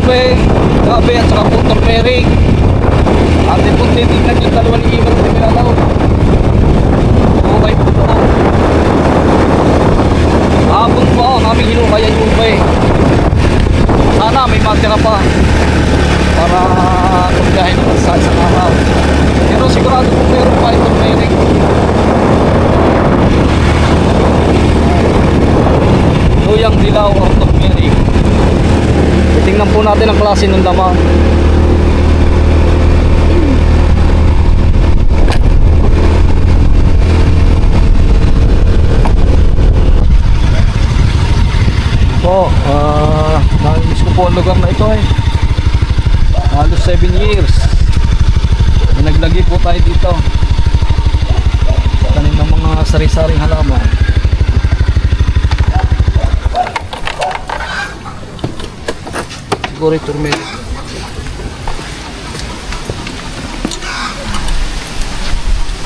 ube, gabi at saka po turmeric. Ate po titignan yung dalawang liiwan na pinalaw. Okay po po. Hapon po ang aming hinukaya yung ube. Sana may matira pa para pagkain naman sa isang araw. Pero sigurado po meron pa itong turmeric. Luyang dilaw or turmeric. Tingnan po natin ang klase ng laman. Po, namiss ko po ang lugar na ito halos 7 years. Naglagi po tayo dito. Tanim ng mga sari-saring halaman. Siguro ito turmeric.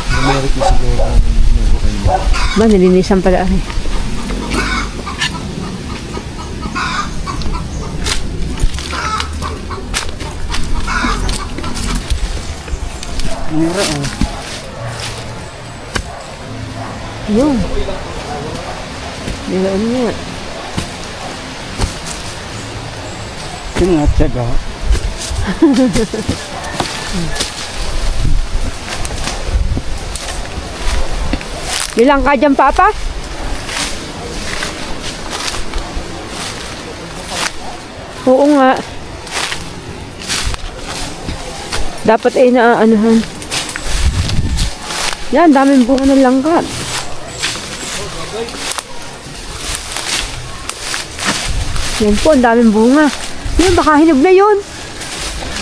Turmeric na siguro. Ba, nilinisan pala ari. Mura oh. Yun. Nilaan niya. Sino nga tiyaga? Bilang ka dyan, Papa? Oo nga. Dapat ay naaanuhan. Yan, daming bunga ng langkat. Yan po, ang daming bunga. Yun, baka hinog na yun.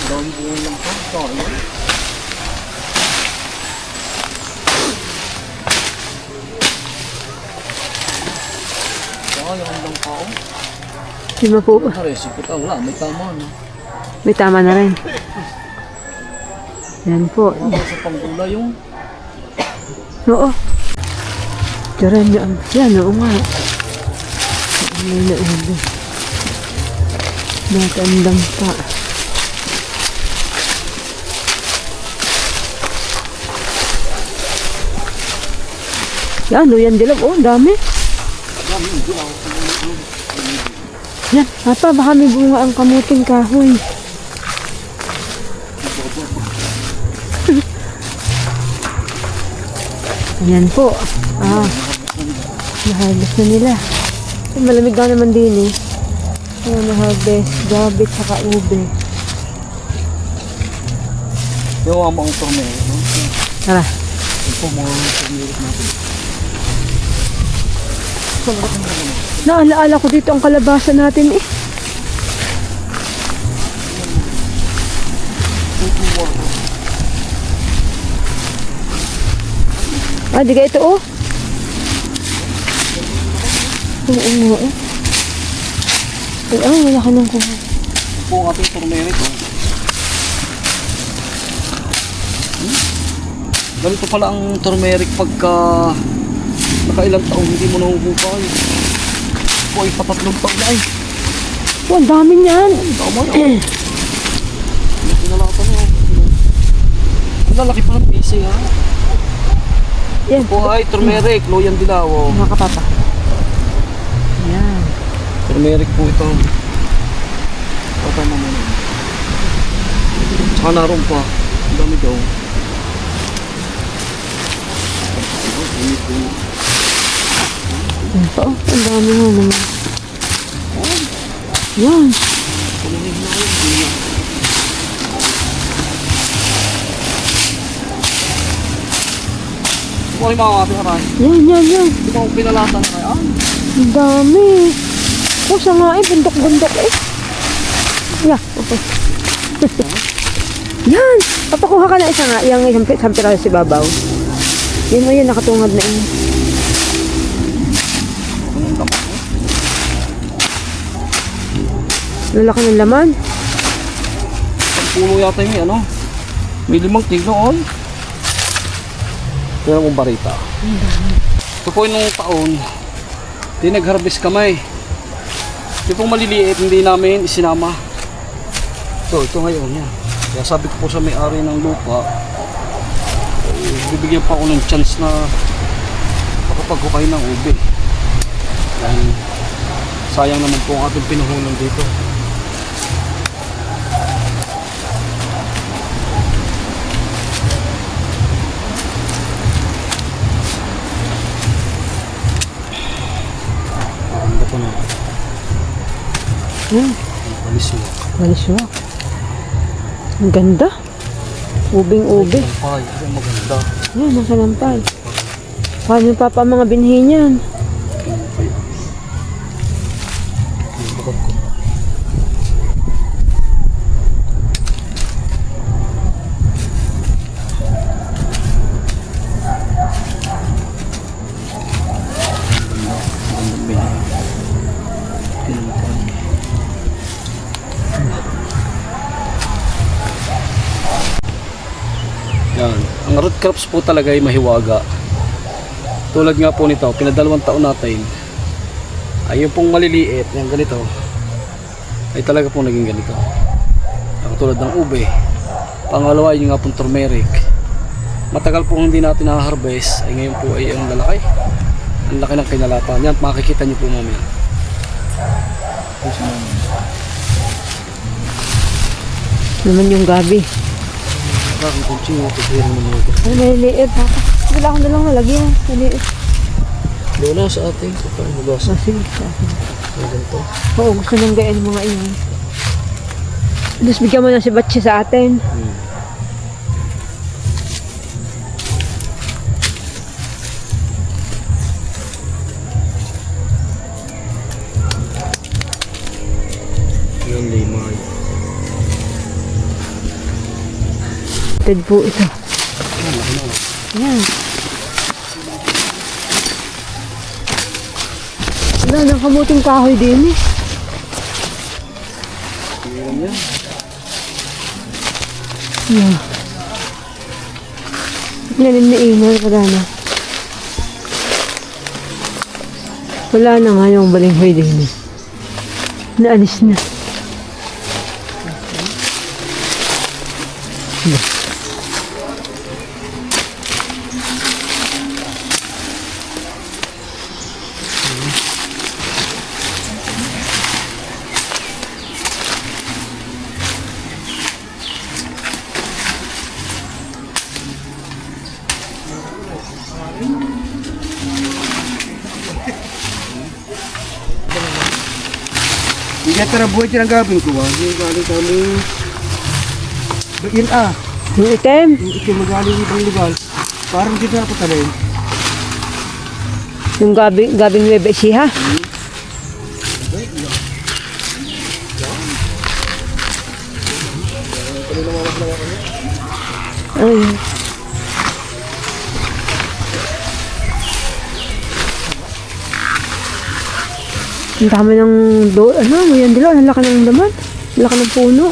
Daming bunga ng langkat. Yung lang kao. Di ba po? Resiko ka, wala, may tama na. May tama na rin. Yan po. Wala sa panggula yung Oo. Diyan na. Yan, oo nga. May naulo. Natandang pa. Yan, yan dilaw. Oh, dami. Yan, Papa, baka may bunga ang kamuting kahoy. Ayan po. Naharvest na nila. Malamig na naman din eh. Ayan, naharvest. Gabit saka ube. yung mga turmeric. Tara. Ito mga turmeric natin. Naalaala ko dito ang kalabasa natin eh. Ah, di ka ito oh. Oo nga eh. Ay, wala ka nang kuha. Ito ang ating turmeric oh. Ganito pala ang turmeric pagka nakailang taong hindi mo nahuhukay. Ito ay patatlong taon na ay. Oh, ang dami niyan. Tama na. Pinalatan mo. Ang lalaki pa ng pisi ha. Yan. Ito ay turmeric, loyan dilaw. Mga kapapa. Yan. Turmeric po ito. Ito naman. Tsaka naroon pa. Ang dami daw. Yan pa oh. Ang dami nga naman. Yan. Ito ay mga ating aray. Yan. Ito ang pinalatan na kaya. Ang dami. Oh, siya nga eh. Bundok-bundok eh. Yeah, okay. Yan. Papakuha ka na isa nga. Yung isang piraso si Babaw. Yan mo yun. Nakatungad na yun. Lalaki ng laman. Ang puno yata yung ano. May 5 kilo oy. Kaya mong barita. Ito po yung taon. Hindi nag-harvest kami. Ito pong maliliit, hindi namin isinama. Ito ngayon yan. Kaya sabi ko po sa may-ari ng lupa, bibigyan pa ako ng chance na makapag-hukay ng ube. Dahil sayang naman po ang ating pinuhunan dito. Maganda po na. Maliswak. Maliswak. Ang ganda. Ubing-ube. Ay, ang maganda. Yan, nasa lampay. Paano pa pa mga binhi niyan? Ay, bakit ko? Yan. Ang root crops po talaga ay mahiwaga. Tulad nga po nito, pinadalawang taon natin. Ay yung pong maliliit, yung ganito, ay talaga po naging ganito. Tulad ng ube. Pangalawa, yung nga pong turmeric. Matagal po hindi natin na-harvest, ay ngayon po ay ang lalaki. Ang laki ng kinalatan. Yan, makikita nyo po mamaya. Naman yung gabi. Bakit kung sino ito, hindi naman ito. Ay, maliliit ha. Wala akong dalang malagyan. Maliliit. Doon sa ating, ito pa, nabasa. Sige. Ang ganito. Oo, gusto nang gayan mga iyon. Tapos bigyan mo na si Batsi sa atin. Yung limay. Ted po ito. Yan. Wala nang kamuting kahoy din eh. Tingnan yan. Yan. Nanindiinan, wala na. Wala na nga yung balinghoy din eh. Naalis na. Hindi tara buhay siya ng gabing ko. Hindi galing kami. Yun Yung item. Hindi magaling ibang lugar. Parang dito na patalim. Yung gabing Nueva Ecija. Ay. Ang dami ng yan dilo, ang laki ng laman. Ang laki ng puno.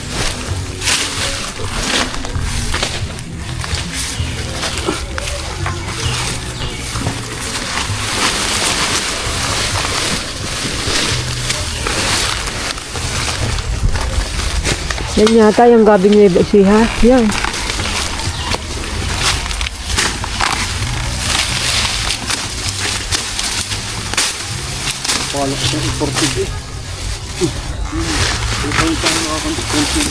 Yan yata yung gabing Nueva Ecija. Yan. Palak ko ng imported eh. Ito yung tayo nakakonti-konti.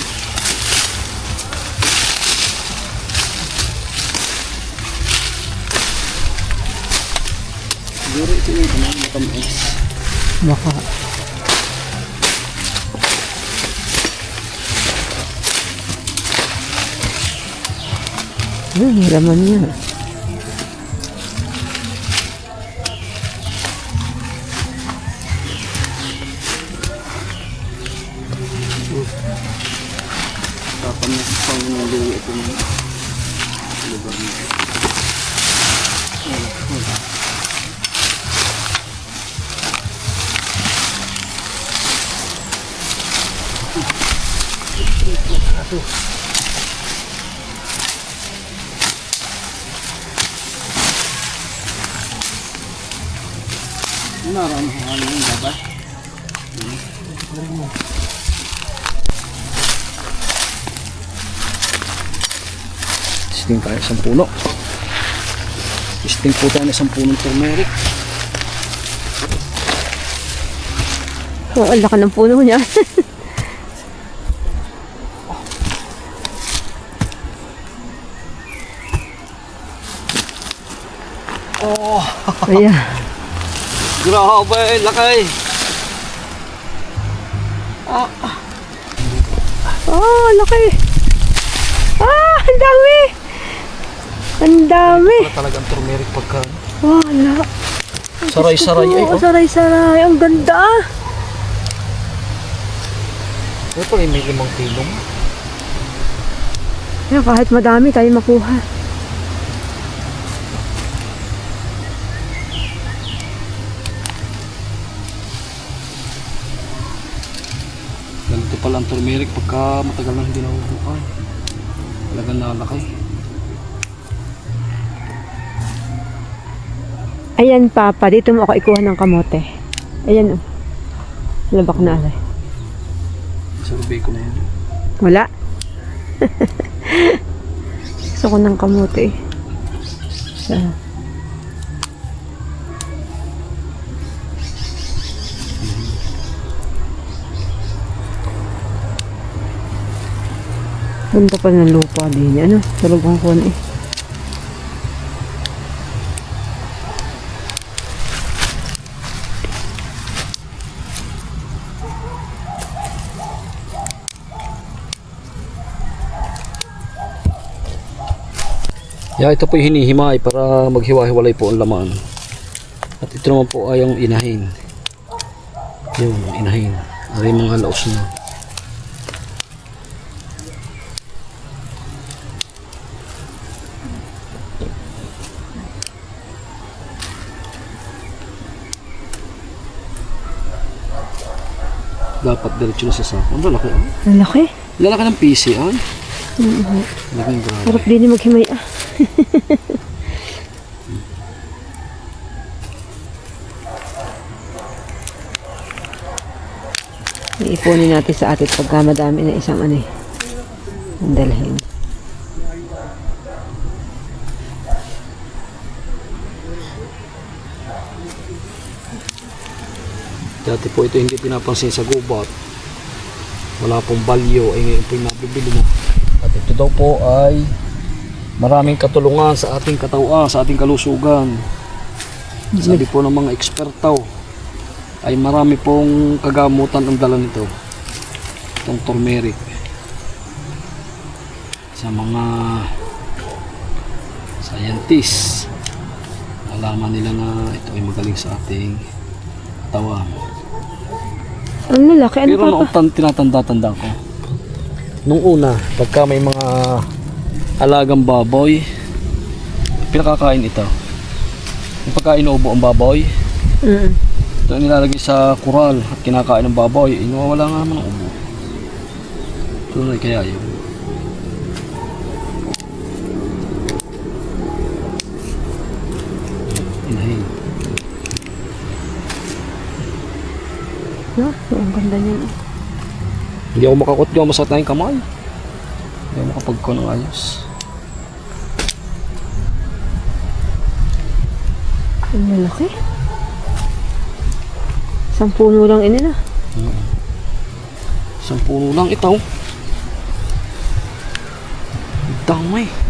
Siguro ito yung matamis. Baka. Laman niya. Tapang na pang luwi ito ng lugar nito. Naroon ang ano yung dapat. Testing tayo isang puno. Testing po tayo ng isang punong turmeric. Oh, ang laki ng puno niya. Oh, Ayan. grabe, laki. Oh, laki. Ah, ang dami. Ang dami. Talagang turmeric pagka Wala. saray-saray ay. Oh, saray-saray. Ang ganda. Ito ay may 5 kilong. Ayan, kahit madami tayo makuha. Ganito pala ang turmeric pagka matagal nang hindi nahuhukan. Talagang nalaki. Ayan, Papa. Dito mo ako ikuha ng kamote. Ayan, oh. Labak na alay. Survey ko na yan. Wala. Gusto ko ng kamote. Sa... Ganda pa ng lupa din. Ano? Talagang ko na eh. Yeah, ito po yung hinihimay para maghiwa-hiwalay po ang laman. At ito naman po ay yung inahin. Yung inahin. Ay mga laos na. Dapat diretso na sa sako. Ang lalaki ah. Ang laki. Lalaki ng PC ah. Laking grabe. Harap din maghimay ah. Iipunin natin sa atin pagka madami na isang ano eh. Ang dalhin. Dati po ito hindi pinapansin sa gubat. Wala pong balyo ay ngayon po yung nabibili na. At ito daw po ay maraming katulungan sa ating katawan, sa ating kalusugan. Sabi po ng mga eksperto ay marami pong kagamutan ang dala nito. Itong turmeric. Sa mga scientists, alaman nila na ito ay magaling sa ating katawan. Ang lalaki. Ano Pero Papa? noong tinatanda-tanda ko, nung una, pagka may mga alagang baboy, pinakakain ito. Yung pagka inuubo ang baboy, ito nilalagay sa kural at kinakain ng baboy, inuwawala nga naman ang ubo. Tunay kaya yun. Inahin. No? Ang ganda niya. Hindi ako makakot, hindi ako masakit na yung kamay. Hindi ako makapagko ng ayos. Ang lalaki. Isang puno lang ini na. Isang puno lang ito. Dami.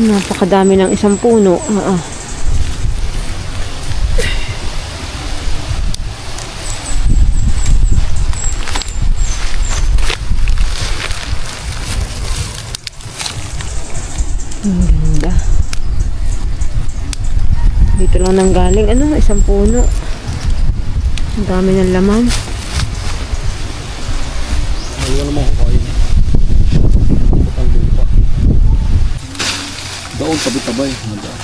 Napakadami ng isang puno. Ang ganda. Dito lang nang galing. Ano? Isang puno. Ang dami ng laman. Ayaw naman kukain. Putang lupa. Daon, tabi-tabay. Daon.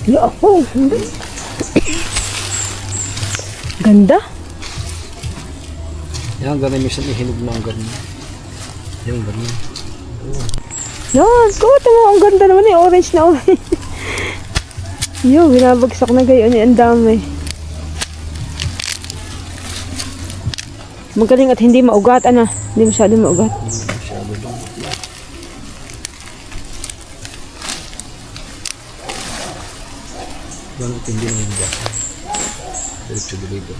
Ya ako. Ganda. Yan, ganun minsan ihinog na ang ganun. Yan, ganun. Yan, kuta mo. Ang ganda naman eh. Orange na orange. Yo, binabagsak na gayon. Ang dami. Magaling at hindi maugat. Ano? Hindi masyado maugat. Masyado lang. Ganun at hindi naman ba. Diretso deliver.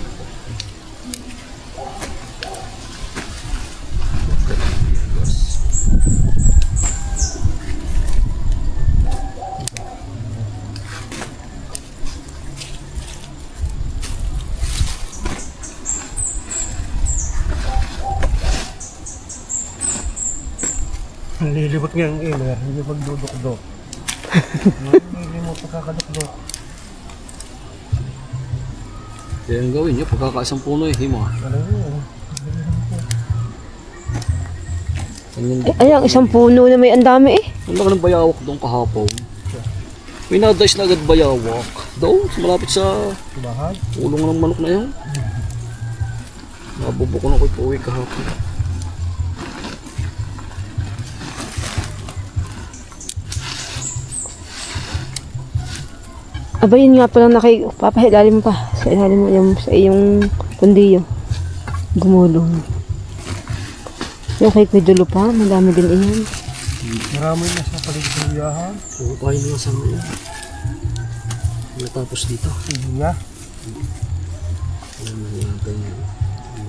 Lilibot nga ang iler, hindi magdudok-dok. Hindi mo pagkakadok-dok. Yan gawin nyo, pagkakaisang puno eh, hima. Ano yun? Ganyan Ay, ang isang puno na may ang dami eh. ang laki ng bayawak doon kahapon. May na-dice na agad bayawak. Doon, malapit sa Bahay? ulong ng manok na yun. Nabubo ko na ko ipuwi kahapon. Aba, yun nga palang papahilalim mo pa. Sa ilalim mo yung, sa iyong kundiyo. Gumulong. Yung kay Kuidulo pa, madami din iyan. Marami na sa paligid ng biyahan. Pukain na sa mga yun. Natapos dito. Iya. Alam na natin yung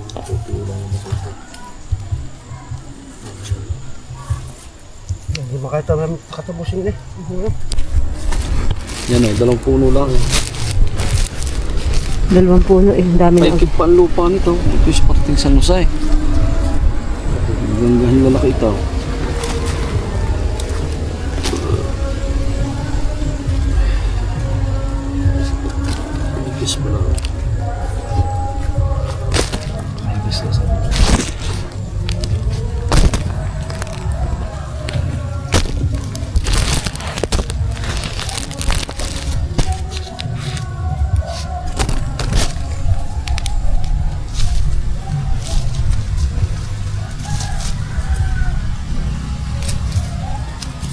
mga tutulang na matuto. Hindi makita namin katapusin eh. Yan o, 2 puno lang. 2 puno eh, ang dami Ay, na. kipa ang lupa nito. Ito yung parating San Jose. Ganggahin lalaki ito. Ibis mo lang. Ibis na sabi.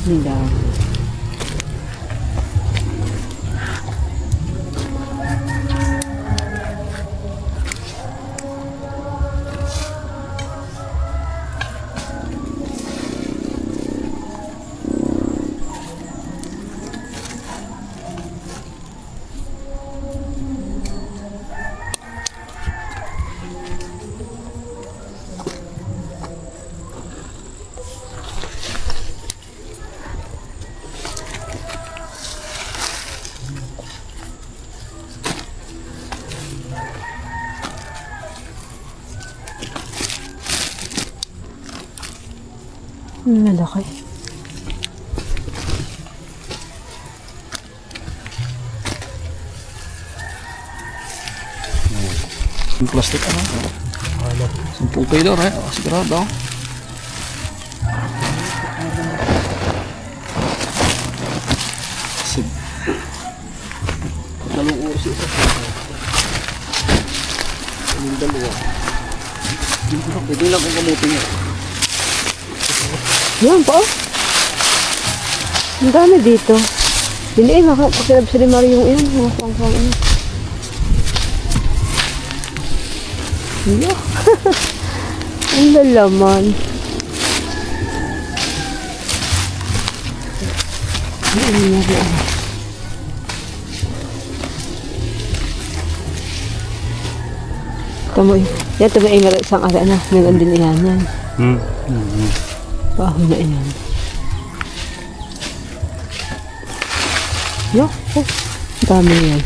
Ang dami. Malaki. Yung plastic ano? 10 kilo rin. Sigurado. Sig. 2 oras ito. Yung 2. Pwede lang kung kamutin niya. Yan pa oh. Ang dami dito. Hindi eh, makakapagsilab si Mario yung iyon. Mga pang-pang iyon. Iya. Ang lalaman. Ano nangyari ah? Tamoy. Yan, tamoy ay meron isang ara na. Meron din iyan yan. Baho na iyan. Yo, oh. Dami yan.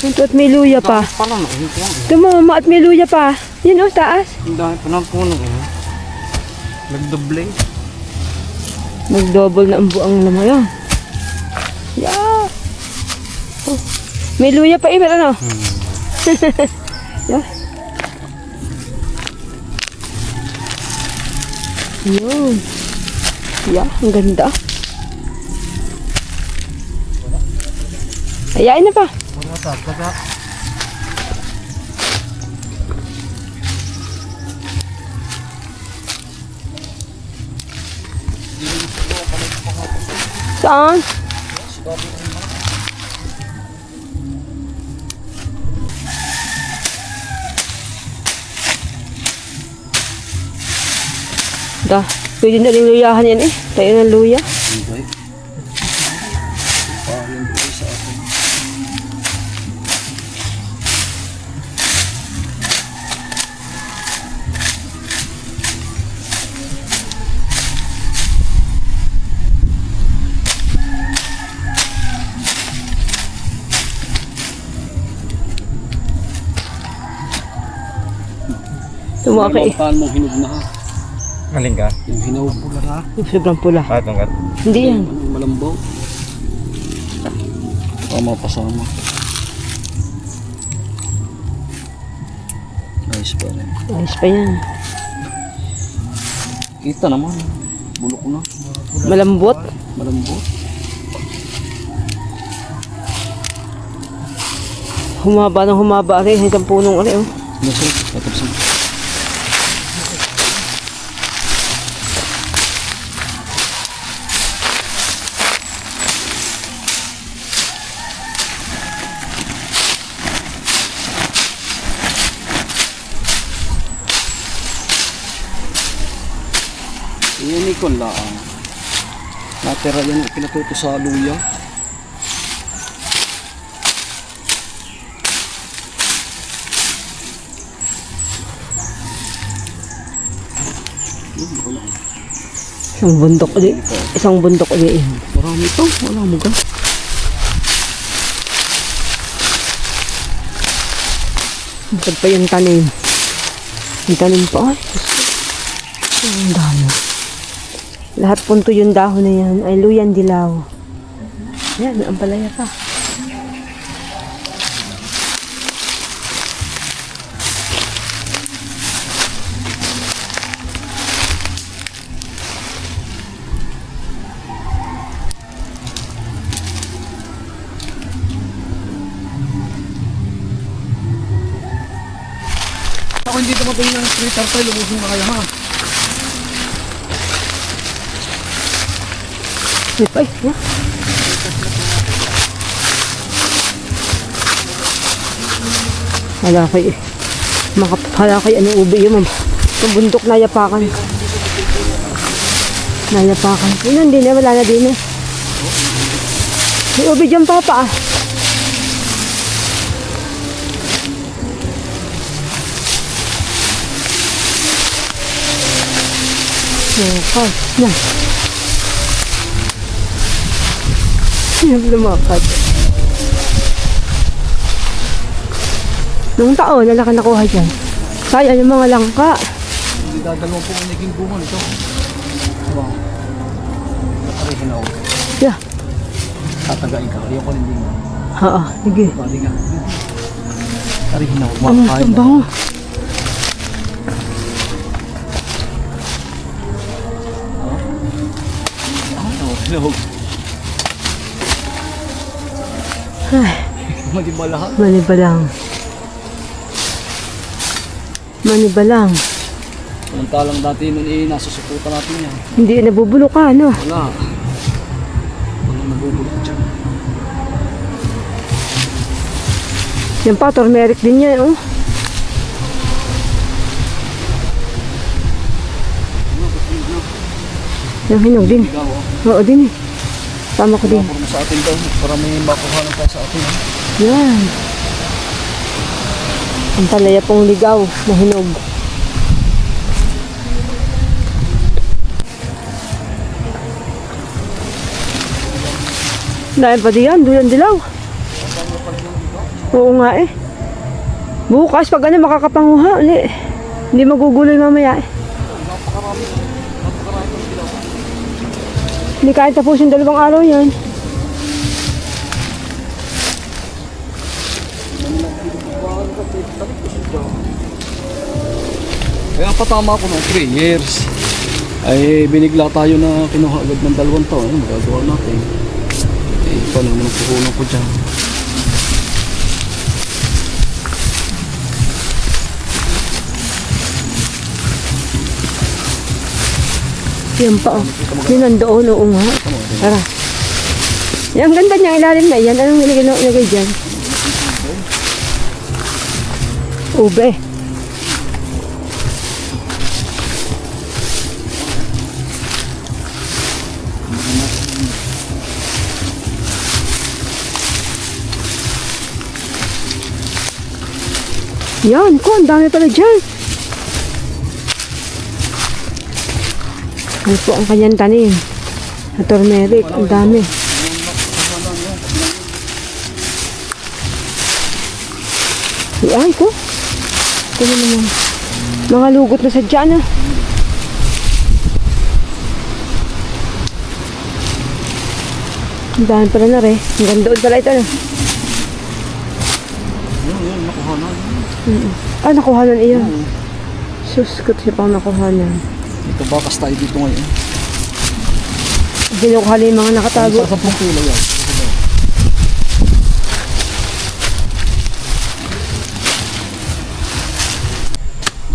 Ito at may luya pa. Parang ito lang. Tumama at may luya pa. Yun oh, taas. Ang dami pa ng puno eh. Nagdoble. Nag-double na ang buang laman yan. Yeah. Oh. May luya pa eh, meron oh. Yeah. Yun. Yeah, ang ganda. Ayain na pa. Wala taga. Saan? Da, pwede na rin luyahan yan eh. Tayo ng luya. Hindi. Parang doon sa akin. Tumaka eh. Paano mo hinog na ha? Alin ka? Yung hinog pula na. Sobrang pula. Ah, tungkat. Hindi yan. Yung malambaw. Tama pasama. Nice pa rin. Ayos pa yan. Kita naman. Bulok na. Malambot. Malambot. Humaba ng humaba rin. Hanggang punong rin oh. Nasa, tapos na. Yan ikon lang. Natira yan, pinatuto sa luya. Isang bundok ulit. Isang bundok ulit yan. Marami ito, wala mo ka. Masad pa yung tanim. Yung tanim pa. Ay, ang dami. Lahat punto yung dahon na yan ay luyan dilaw. Yan, ang palaya pa. Ako hindi dumating ng street tayo, lumusin na kayo ha. Wait, ay, yan. Hala kay, hala kay anong ubi yun, ma'am. Itong bundok na yapakan. Nayapakan. Yun din eh, wala na din eh. May ubi dyan pa pa ah. Lumakad. Yan. Yan, lumakad. Noong taon, wala ka nakuha dyan. Sayang yung mga langka. Hindi dadalawa po ang naging bunga nito. Wow. Nakarihin ako. Yeah. Tatagain ka. Ayaw ko hindi nga. Oo, sige. Bali nga. Nakarihin ako. Ang bango. Hello. Ay, Mali ba lahat? mani ba lang. Mani ba lang. Samantalang dati nun nasusuputan natin yan. Hindi nabubulok ka, ano? Wala. Walang nabubulok dyan. Yan pa, turmeric din yan, oh. Yung hinog din. Ikaw, oh. Oo, din eh. Tama ko din. Puro sa atin daw. Para may makuha pa sa atin. Yan. Ang talaya pong ligaw na hinog. Dahil pa diyan, duyan dilaw. Oo nga eh. Bukas pag ano makakapanguha ulit. Hindi maguguloy mamaya eh. Hindi kahit tapusin 2 araw yan. Kaya patama ako ng 3 years. Ay binigla tayo na kinuha agad ng 2 taon. Ano magagawa natin? Eh, ito naman ang puhunan ko dyan. Yan pa oh. Yun nandoon, oo nga. Tara. Yan, ang ganda niya, ilalim na yan. Anong nilagay dyan? Ube. Yan, ko, ang dami pala dyan. Ano po ang kanyang tanim? Na turmeric, ang dami. Ay ko. Ito na naman. Mga lugot na sadya na. Ang dami pala na rin. Hanggang doon pala ito na. Yan, nakuhanan. Ah, nakuhanan iyon. Sus, kat siya pang nakuhanan. Ito bakas tayo dito ngayon. Binukuha yung mga nakatago. Sa 10 kilo yan.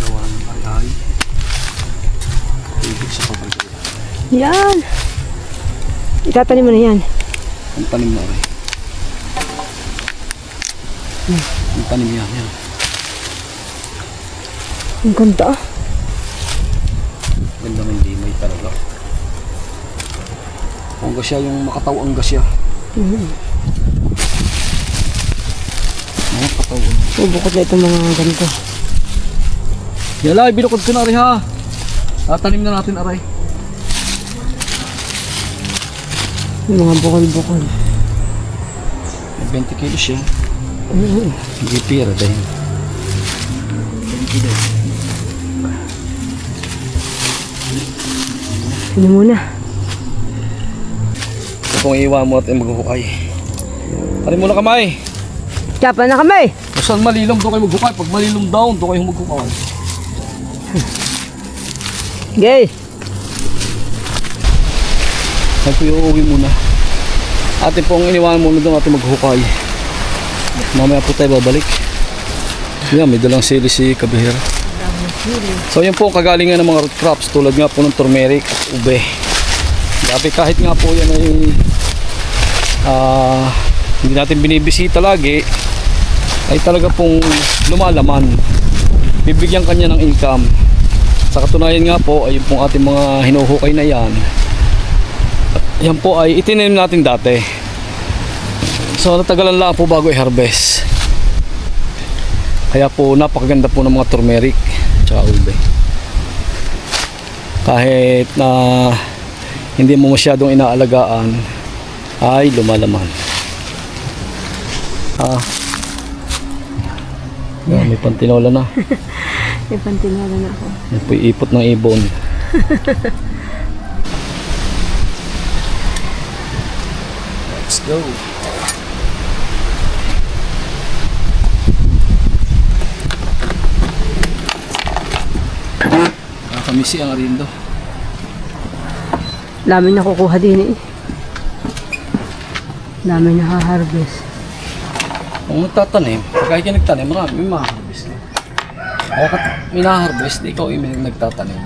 Gawa ng ay. Ibig sa kapag. Yan. Itatanim mo na yan. Ang tanim na rin. Ang tanim yan. Yan. Ang ganda ah. Ganda ng limay talaga. Ang gasya yung makataw ang gasya. Makataw. Bubukod na itong mga ganito. Yala, binukod ko na rin ha. Tatanim na natin aray. Yung mga bukol-bukol. 20 kilos siya. Hindi pira dahil. 20 kilos. Ano muna? Ito pong iiwa mo at maghukay. Tanim muna kamay. Tsapa na kami! Saan malilom doon kayo maghukay. Pag malilom down, doon kayo maghukay. Gay! Saan po yung uwi muna. Atin pong iniwan muna doon atin maghukay. Mamaya po tayo babalik. Yan, may dalang sili si Kabihira. So yan po ang kagalingan ng mga root crops tulad nga po ng turmeric at ube. Dati kahit nga po yan ay hindi natin binibisita lagi, ay talaga pong lumalaman. Bibigyan kanya ng income. Sa katunayan nga po ay yung pong ating mga hinuhukay na yan. Yan po ay itinanim natin dati. So natagalan lang po bago i-harvest. Kaya po napakaganda po ng mga turmeric tsaka ube. Kahit na hindi mo masyadong inaalagaan ay lumalaman. Yan, may pantinola na. May pantinola na ako. Yan po yung ipot ng ibon. Let's go. Nakamisi ang arindo. Dami nakukuha din eh. Dami nakaharvest. Kung nagtatanim, kahit ka nagtanim, marami may maharvest. Kaya may naharvest, ikaw yung nagtatanim.